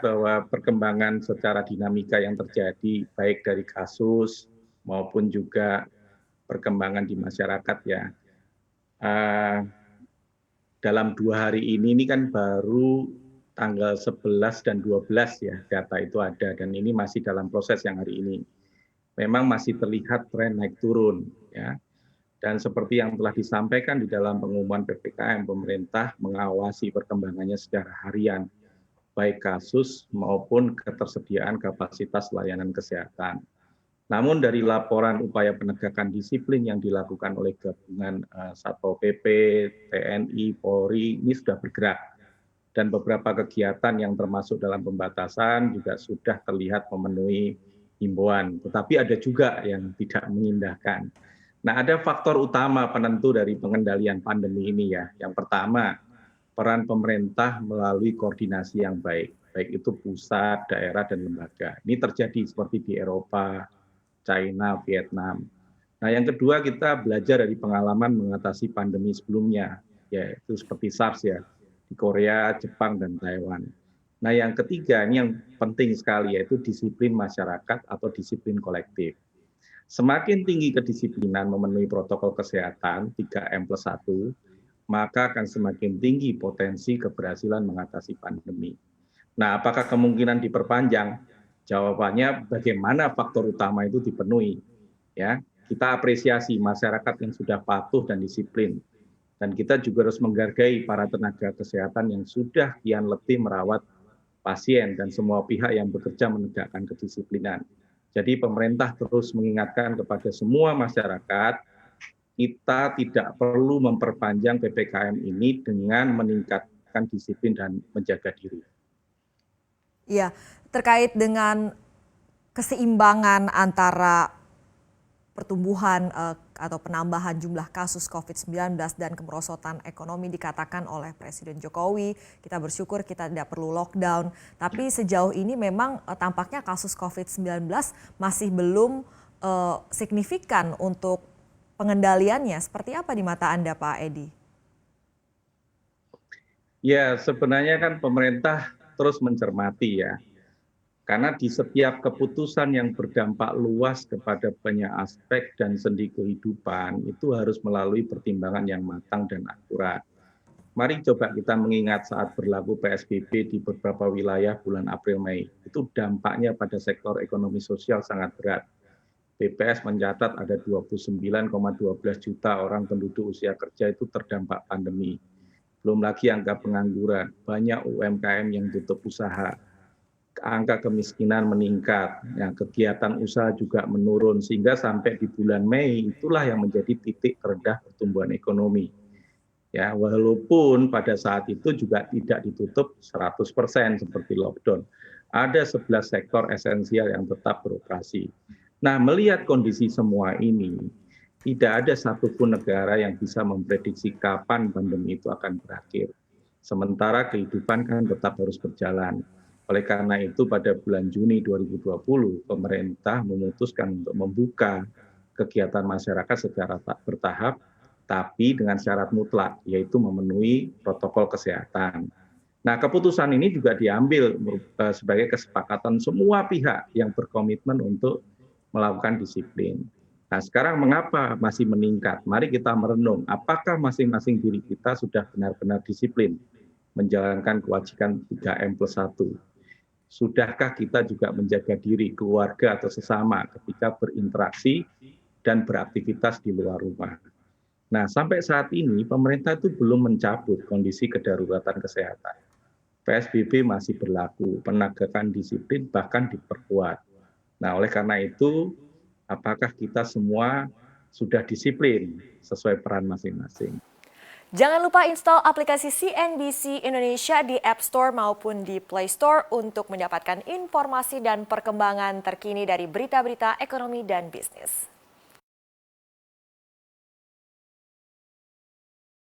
bahwa perkembangan secara dinamika yang terjadi baik dari kasus maupun juga perkembangan di masyarakat ya. Eh, Dalam 2 hari ini kan baru tanggal 11 dan 12 ya data itu ada dan ini masih dalam proses yang hari ini. Memang masih terlihat tren naik turun ya. Dan seperti yang telah disampaikan di dalam pengumuman PPKM, pemerintah mengawasi perkembangannya secara harian, baik kasus maupun ketersediaan kapasitas layanan kesehatan. Namun dari laporan upaya penegakan disiplin yang dilakukan oleh gabungan Satpol PP, TNI, Polri ini sudah bergerak. Dan beberapa kegiatan yang termasuk dalam pembatasan juga sudah terlihat memenuhi himbauan. Tetapi ada juga yang tidak mengindahkan. Nah, ada faktor utama penentu dari pengendalian pandemi ini ya. Yang pertama, peran pemerintah melalui koordinasi yang baik, baik itu pusat, daerah, dan lembaga. Ini terjadi seperti di Eropa, China, Vietnam. Nah, yang kedua kita belajar dari pengalaman mengatasi pandemi sebelumnya, yaitu seperti SARS ya, di Korea, Jepang, dan Taiwan. Nah, yang ketiga, ini yang penting sekali, yaitu disiplin masyarakat atau disiplin kolektif. Semakin tinggi kedisiplinan memenuhi protokol kesehatan 3M+1, maka akan semakin tinggi potensi keberhasilan mengatasi pandemi. Nah, apakah kemungkinan diperpanjang? Jawabannya bagaimana faktor utama itu dipenuhi. Ya, kita apresiasi masyarakat yang sudah patuh dan disiplin. Dan kita juga harus menghargai para tenaga kesehatan yang sudah kian letih merawat pasien dan semua pihak yang bekerja menegakkan kedisiplinan. Jadi pemerintah terus mengingatkan kepada semua masyarakat, kita tidak perlu memperpanjang PPKM ini dengan meningkatkan disiplin dan menjaga diri. Iya, terkait dengan keseimbangan antara pertumbuhan atau penambahan jumlah kasus COVID-19 dan kemerosotan ekonomi dikatakan oleh Presiden Jokowi, kita bersyukur kita tidak perlu lockdown. Tapi sejauh ini memang tampaknya kasus COVID-19 masih belum signifikan untuk pengendaliannya. Seperti apa di mata Anda, Pak Edi? Ya, sebenarnya kan pemerintah terus mencermati ya. Karena di setiap keputusan yang berdampak luas kepada banyak aspek dan sendi kehidupan, itu harus melalui pertimbangan yang matang dan akurat. Mari coba kita mengingat saat berlaku PSBB di beberapa wilayah bulan April-Mei. Itu dampaknya pada sektor ekonomi sosial sangat berat. BPS mencatat ada 29,12 juta orang penduduk usia kerja itu terdampak pandemi. Belum lagi angka pengangguran, banyak UMKM yang tutup usaha, angka kemiskinan meningkat, ya, kegiatan usaha juga menurun, sehingga sampai di bulan Mei itulah yang menjadi titik terendah pertumbuhan ekonomi. Ya, walaupun pada saat itu juga tidak ditutup 100% seperti lockdown. Ada 11 sektor esensial yang tetap beroperasi. Nah, melihat kondisi semua ini, tidak ada satupun negara yang bisa memprediksi kapan pandemi itu akan berakhir. Sementara kehidupan kan tetap harus berjalan. Oleh karena itu pada bulan Juni 2020 pemerintah memutuskan untuk membuka kegiatan masyarakat secara bertahap tapi dengan syarat mutlak yaitu memenuhi protokol kesehatan. Nah, keputusan ini juga diambil sebagai kesepakatan semua pihak yang berkomitmen untuk melakukan disiplin. Nah, sekarang mengapa masih meningkat? Mari kita merenung, apakah masing-masing diri kita sudah benar-benar disiplin menjalankan kewajiban 3M+1? Sudahkah kita juga menjaga diri, keluarga atau sesama ketika berinteraksi dan beraktivitas di luar rumah? Nah, sampai saat ini pemerintah itu belum mencabut kondisi kedaruratan kesehatan. PSBB masih berlaku, penegakan disiplin bahkan diperkuat. Nah, oleh karena itu, apakah kita semua sudah disiplin sesuai peran masing-masing? Jangan lupa install aplikasi CNBC Indonesia di App Store maupun di Play Store untuk mendapatkan informasi dan perkembangan terkini dari berita-berita ekonomi dan bisnis.